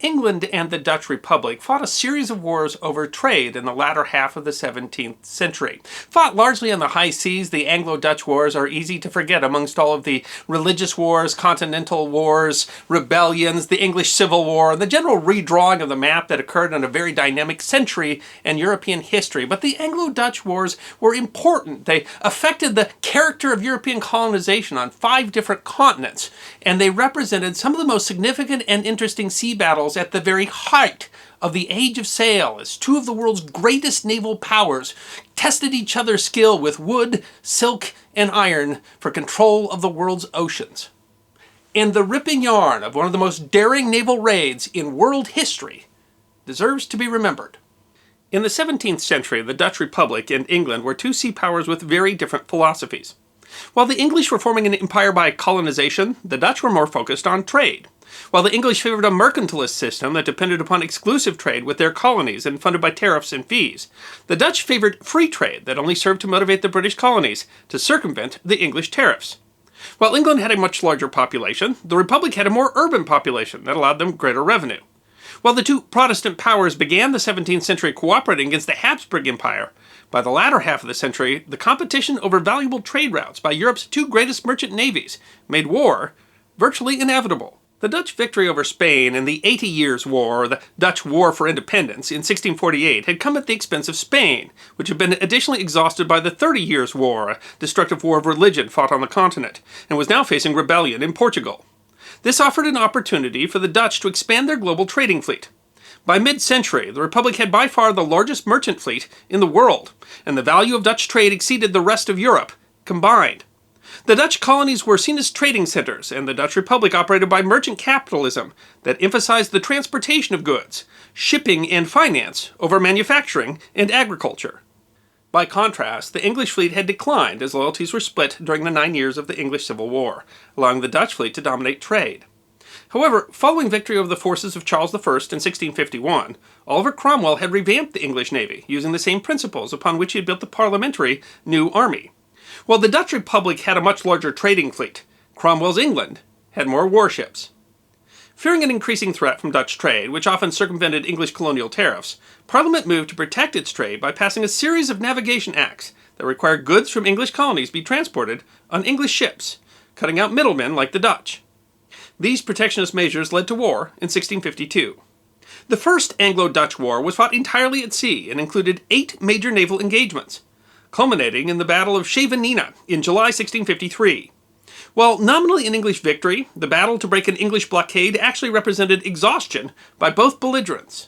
England and the Dutch Republic fought a series of wars over trade in the latter half of the 17th century. Fought largely on the high seas, the Anglo-Dutch Wars are easy to forget amongst all of the religious wars, continental wars, rebellions, the English Civil War, and the general redrawing of the map that occurred in a very dynamic century in European history. But the Anglo-Dutch Wars were important. They affected the character of European colonization on 5 different continents, and they represented some of the most significant and interesting sea battles at the very height of the Age of Sail, as 2 of the world's greatest naval powers tested each other's skill with wood, silk, and iron for control of the world's oceans. And the ripping yarn of one of the most daring naval raids in world history deserves to be remembered. In the 17th century, the Dutch Republic and England were 2 sea powers with very different philosophies. While the English were forming an empire by colonization, the Dutch were more focused on trade. While the English favored a mercantilist system that depended upon exclusive trade with their colonies and funded by tariffs and fees, the Dutch favored free trade that only served to motivate the British colonies to circumvent the English tariffs. While England had a much larger population, the Republic had a more urban population that allowed them greater revenue. While the 2 Protestant powers began the 17th century cooperating against the Habsburg Empire, by the latter half of the century, the competition over valuable trade routes by Europe's 2 greatest merchant navies made war virtually inevitable. The Dutch victory over Spain in the 80 Years' War, or the Dutch War for Independence, in 1648 had come at the expense of Spain, which had been additionally exhausted by the 30 Years' War, a destructive war of religion fought on the continent, and was now facing rebellion in Portugal. This offered an opportunity for the Dutch to expand their global trading fleet. By mid-century, the Republic had by far the largest merchant fleet in the world, and the value of Dutch trade exceeded the rest of Europe combined. The Dutch colonies were seen as trading centers, and the Dutch Republic operated by merchant capitalism that emphasized the transportation of goods, shipping and finance over manufacturing and agriculture. By contrast, the English fleet had declined as loyalties were split during the 9 years of the English Civil War, allowing the Dutch fleet to dominate trade. However, following victory over the forces of Charles I in 1651, Oliver Cromwell had revamped the English navy, using the same principles upon which he had built the parliamentary new army. While the Dutch Republic had a much larger trading fleet, Cromwell's England had more warships. Fearing an increasing threat from Dutch trade, which often circumvented English colonial tariffs, Parliament moved to protect its trade by passing a series of navigation acts that required goods from English colonies be transported on English ships, cutting out middlemen like the Dutch. These protectionist measures led to war in 1652. The First Anglo-Dutch War was fought entirely at sea and included 8 major naval engagements, culminating in the Battle of Scheveningen in July 1653. While nominally an English victory, the battle to break an English blockade actually represented exhaustion by both belligerents.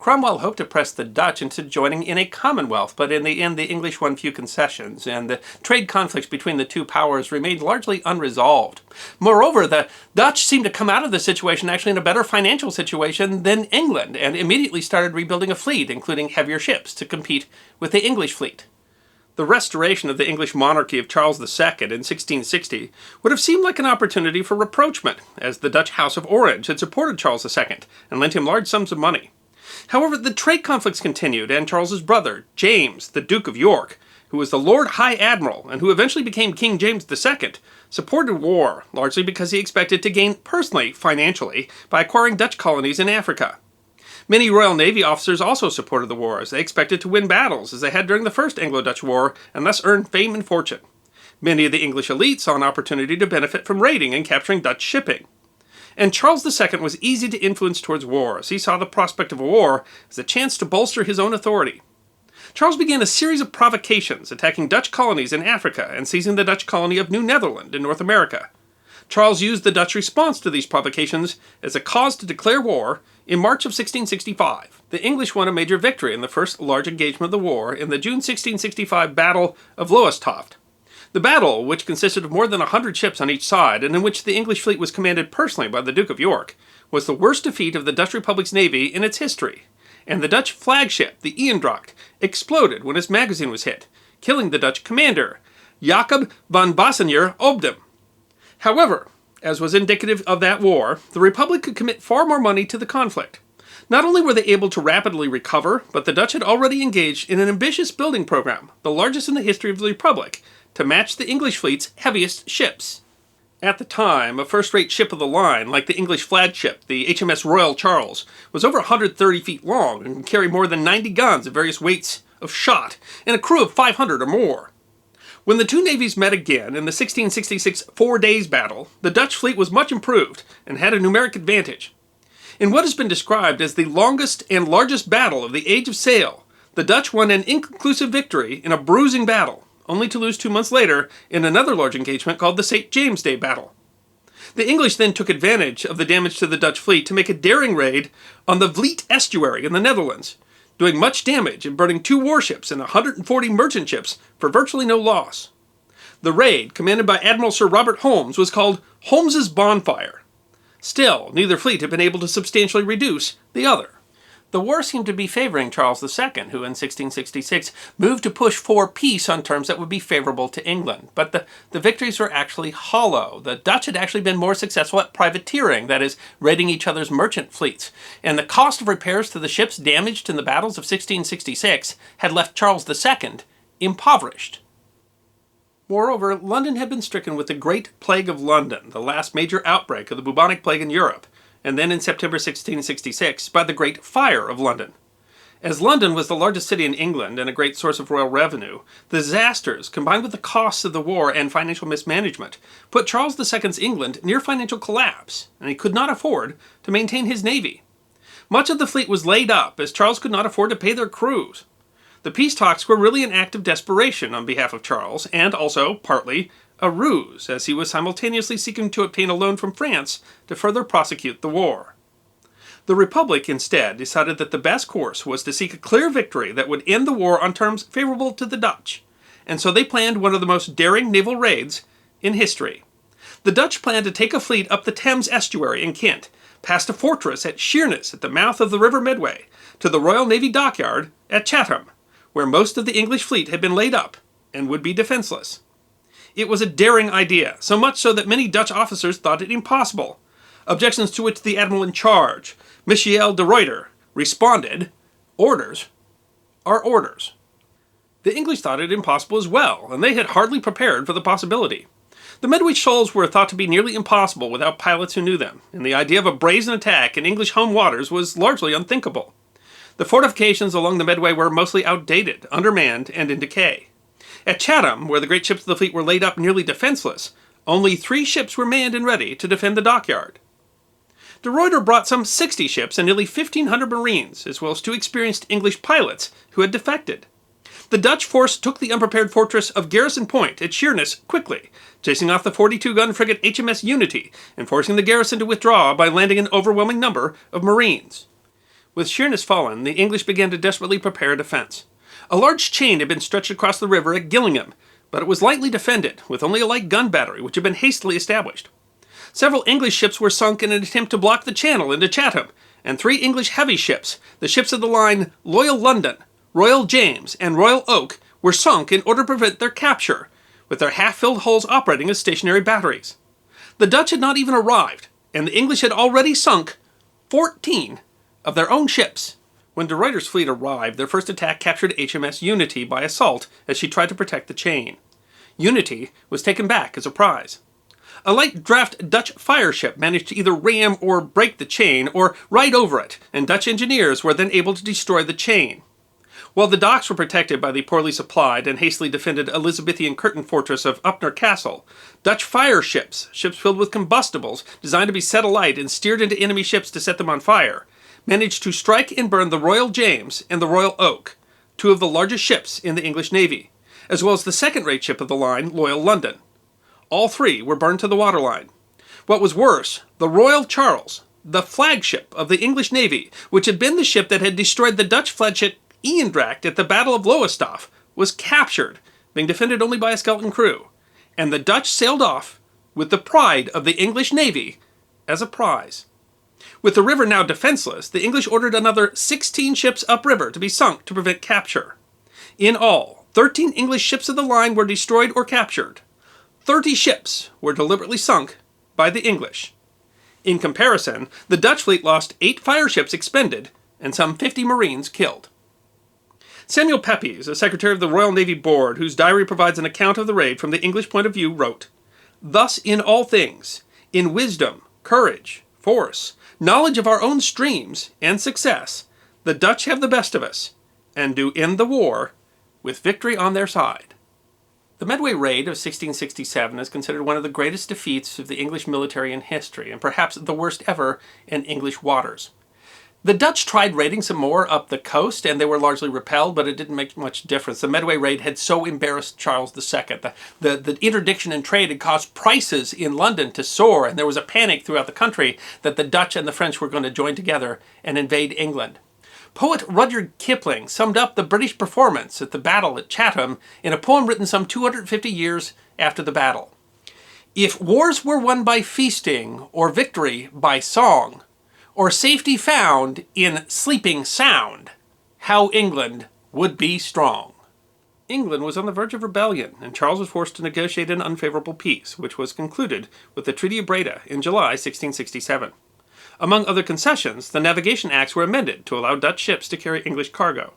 Cromwell hoped to press the Dutch into joining in a commonwealth, but in the end the English won few concessions, and the trade conflicts between the 2 powers remained largely unresolved. Moreover, the Dutch seemed to come out of the situation actually in a better financial situation than England, and immediately started rebuilding a fleet, including heavier ships, to compete with the English fleet. The restoration of the English monarchy of Charles II in 1660 would have seemed like an opportunity for rapprochement, as the Dutch House of Orange had supported Charles II and lent him large sums of money. However, the trade conflicts continued, and Charles's brother, James, the Duke of York, who was the Lord High Admiral and who eventually became King James II, supported war, largely because he expected to gain personally, financially, by acquiring Dutch colonies in Africa. Many Royal Navy officers also supported the war, as they expected to win battles, as they had during the First Anglo-Dutch War, and thus earn fame and fortune. Many of the English elite saw an opportunity to benefit from raiding and capturing Dutch shipping. And Charles II was easy to influence towards war, as he saw the prospect of a war as a chance to bolster his own authority. Charles began a series of provocations, attacking Dutch colonies in Africa and seizing the Dutch colony of New Netherland in North America. Charles used the Dutch response to these provocations as a cause to declare war in March of 1665. The English won a major victory in the first large engagement of the war in the June 1665 Battle of Lowestoft. The battle, which consisted of more than 100 ships on each side, and in which the English fleet was commanded personally by the Duke of York, was the worst defeat of the Dutch Republic's navy in its history, and the Dutch flagship, the Eendracht, exploded when its magazine was hit, killing the Dutch commander, Jacob van Bassenier Obdam. However, as was indicative of that war, the Republic could commit far more money to the conflict. Not only were they able to rapidly recover, but the Dutch had already engaged in an ambitious building program, the largest in the history of the Republic, to match the English fleet's heaviest ships. At the time, a first-rate ship of the line, like the English flagship, the HMS Royal Charles, was over 130 feet long and could carry more than 90 guns of various weights of shot and a crew of 500 or more. When the two navies met again in the 1666 Four Days Battle, the Dutch fleet was much improved and had a numeric advantage. In what has been described as the longest and largest battle of the Age of Sail, the Dutch won an inconclusive victory in a bruising battle, only to lose 2 months later in another large engagement called the St. James Day Battle. The English then took advantage of the damage to the Dutch fleet to make a daring raid on the Vliet estuary in the Netherlands, doing much damage and burning 2 warships and 140 merchant ships for virtually no loss. The raid, commanded by Admiral Sir Robert Holmes, was called Holmes's Bonfire. Still, neither fleet had been able to substantially reduce the other. The war seemed to be favoring Charles II, who in 1666 moved to push for peace on terms that would be favorable to England. But the victories were actually hollow. The Dutch had actually been more successful at privateering, that is, raiding each other's merchant fleets. And the cost of repairs to the ships damaged in the battles of 1666 had left Charles II impoverished. Moreover, London had been stricken with the Great Plague of London, the last major outbreak of the bubonic plague in Europe, and then in September 1666 by the Great Fire of London. As London was the largest city in England and a great source of royal revenue, the disasters, combined with the costs of the war and financial mismanagement, put Charles II's England near financial collapse, and he could not afford to maintain his navy. Much of the fleet was laid up, as Charles could not afford to pay their crews. The peace talks were really an act of desperation on behalf of Charles, and also, partly, a ruse, as he was simultaneously seeking to obtain a loan from France to further prosecute the war. The Republic, instead, decided that the best course was to seek a clear victory that would end the war on terms favorable to the Dutch, and so they planned one of the most daring naval raids in history. The Dutch planned to take a fleet up the Thames estuary in Kent, past a fortress at Sheerness at the mouth of the River Medway, to the Royal Navy dockyard at Chatham, where most of the English fleet had been laid up and would be defenseless. It was a daring idea, so much so that many Dutch officers thought it impossible, objections to which the admiral in charge, Michiel de Ruyter, responded, "Orders are orders." The English thought it impossible as well, and they had hardly prepared for the possibility. The Medway shoals were thought to be nearly impossible without pilots who knew them, and the idea of a brazen attack in English home waters was largely unthinkable. The fortifications along the Medway were mostly outdated, undermanned, and in decay. At Chatham, where the great ships of the fleet were laid up nearly defenseless, only 3 ships were manned and ready to defend the dockyard. De Ruyter brought some 60 ships and nearly 1,500 marines, as well as 2 experienced English pilots who had defected. The Dutch force took the unprepared fortress of Garrison Point at Sheerness quickly, chasing off the 42-gun frigate HMS Unity and forcing the garrison to withdraw by landing an overwhelming number of marines. With Sheerness fallen, the English began to desperately prepare a defense. A large chain had been stretched across the river at Gillingham, but it was lightly defended, with only a light gun battery which had been hastily established. Several English ships were sunk in an attempt to block the channel into Chatham, and 3 English heavy ships, the ships of the line Loyal London, Royal James, and Royal Oak, were sunk in order to prevent their capture, with their half-filled hulls operating as stationary batteries. The Dutch had not even arrived, and the English had already sunk 14 of their own ships. When de Ruyter's fleet arrived, their first attack captured HMS Unity by assault as she tried to protect the chain. Unity was taken back as a prize. A light draft Dutch fire ship managed to either ram or break the chain or ride over it, and Dutch engineers were then able to destroy the chain. While the docks were protected by the poorly supplied and hastily defended Elizabethan curtain fortress of Upnor Castle, Dutch fire ships, ships filled with combustibles designed to be set alight and steered into enemy ships to set them on fire, managed to strike and burn the Royal James and the Royal Oak, 2 of the largest ships in the English Navy, as well as the second-rate ship of the line, Loyal London. All 3 were burned to the waterline. What was worse, the Royal Charles, the flagship of the English Navy, which had been the ship that had destroyed the Dutch flagship Eendracht at the Battle of Lowestoft, was captured, being defended only by a skeleton crew, and the Dutch sailed off with the pride of the English Navy as a prize. With the river now defenseless, the English ordered another 16 ships upriver to be sunk to prevent capture. In all, 13 English ships of the line were destroyed or captured. 30 ships were deliberately sunk by the English. In comparison, the Dutch fleet lost 8 fire ships expended and some 50 marines killed. Samuel Pepys, a secretary of the Royal Navy Board, whose diary provides an account of the raid from the English point of view, wrote, Thus in all things, in wisdom, courage, force, knowledge of our own streams, and success, the Dutch have the best of us, and do end the war with victory on their side. The Medway Raid of 1667 is considered one of the greatest defeats of the English military in history, and perhaps the worst ever in English waters. The Dutch tried raiding some more up the coast, and they were largely repelled, but it didn't make much difference. The Medway Raid had so embarrassed Charles II. The interdiction in trade had caused prices in London to soar, and there was a panic throughout the country that the Dutch and the French were going to join together and invade England. Poet Rudyard Kipling summed up the British performance at the battle at Chatham in a poem written some 250 years after the battle. If wars were won by feasting, or victory by song, or safety found in sleeping sound, how England would be strong. England was on the verge of rebellion, and Charles was forced to negotiate an unfavorable peace, which was concluded with the Treaty of Breda in July 1667. Among other concessions, the Navigation Acts were amended to allow Dutch ships to carry English cargo.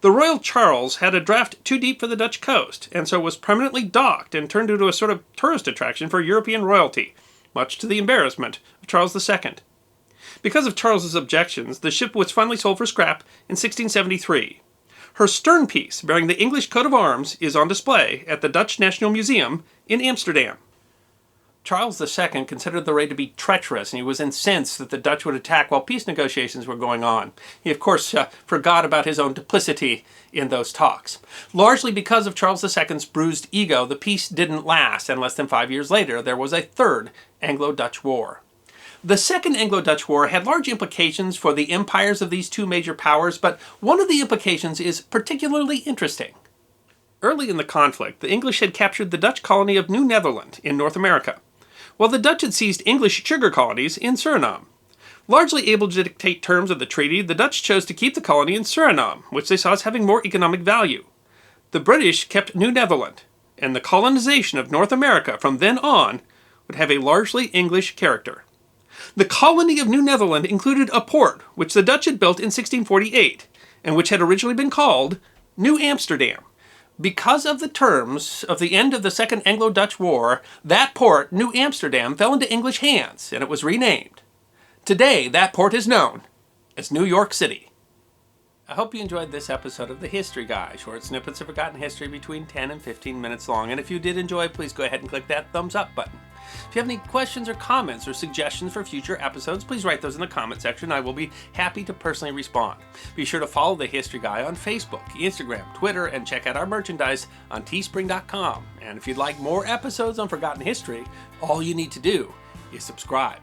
The Royal Charles had a draft too deep for the Dutch coast, and so was permanently docked and turned into a sort of tourist attraction for European royalty, much to the embarrassment of Charles II. Because of Charles's objections, the ship was finally sold for scrap in 1673. Her sternpiece, bearing the English coat of arms, is on display at the Dutch National Museum in Amsterdam. Charles II considered the raid to be treacherous, and he was incensed that the Dutch would attack while peace negotiations were going on. He, of course, forgot about his own duplicity in those talks. Largely because of Charles II's bruised ego, the peace didn't last, and less than 5 years later, there was a third Anglo-Dutch War. The Second Anglo-Dutch War had large implications for the empires of these two major powers, but one of the implications is particularly interesting. Early in the conflict, the English had captured the Dutch colony of New Netherland in North America, while the Dutch had seized English sugar colonies in Suriname. Largely able to dictate terms of the treaty, the Dutch chose to keep the colony in Suriname, which they saw as having more economic value. The British kept New Netherland, and the colonization of North America from then on would have a largely English character. The colony of New Netherland included a port, which the Dutch had built in 1648, and which had originally been called New Amsterdam. Because of the terms of the end of the Second Anglo-Dutch War, that port, New Amsterdam, fell into English hands, and it was renamed. Today, that port is known as New York City. I hope you enjoyed this episode of The History Guy, short snippets of forgotten history between 10 and 15 minutes long. And if you did enjoy, please go ahead and click that thumbs up button. If you have any questions or comments or suggestions for future episodes, please write those in the comment section. I will be happy to personally respond. Be sure to follow The History Guy on Facebook, Instagram, Twitter, and check out our merchandise on teespring.com. And if you'd like more episodes on forgotten history, all you need to do is subscribe.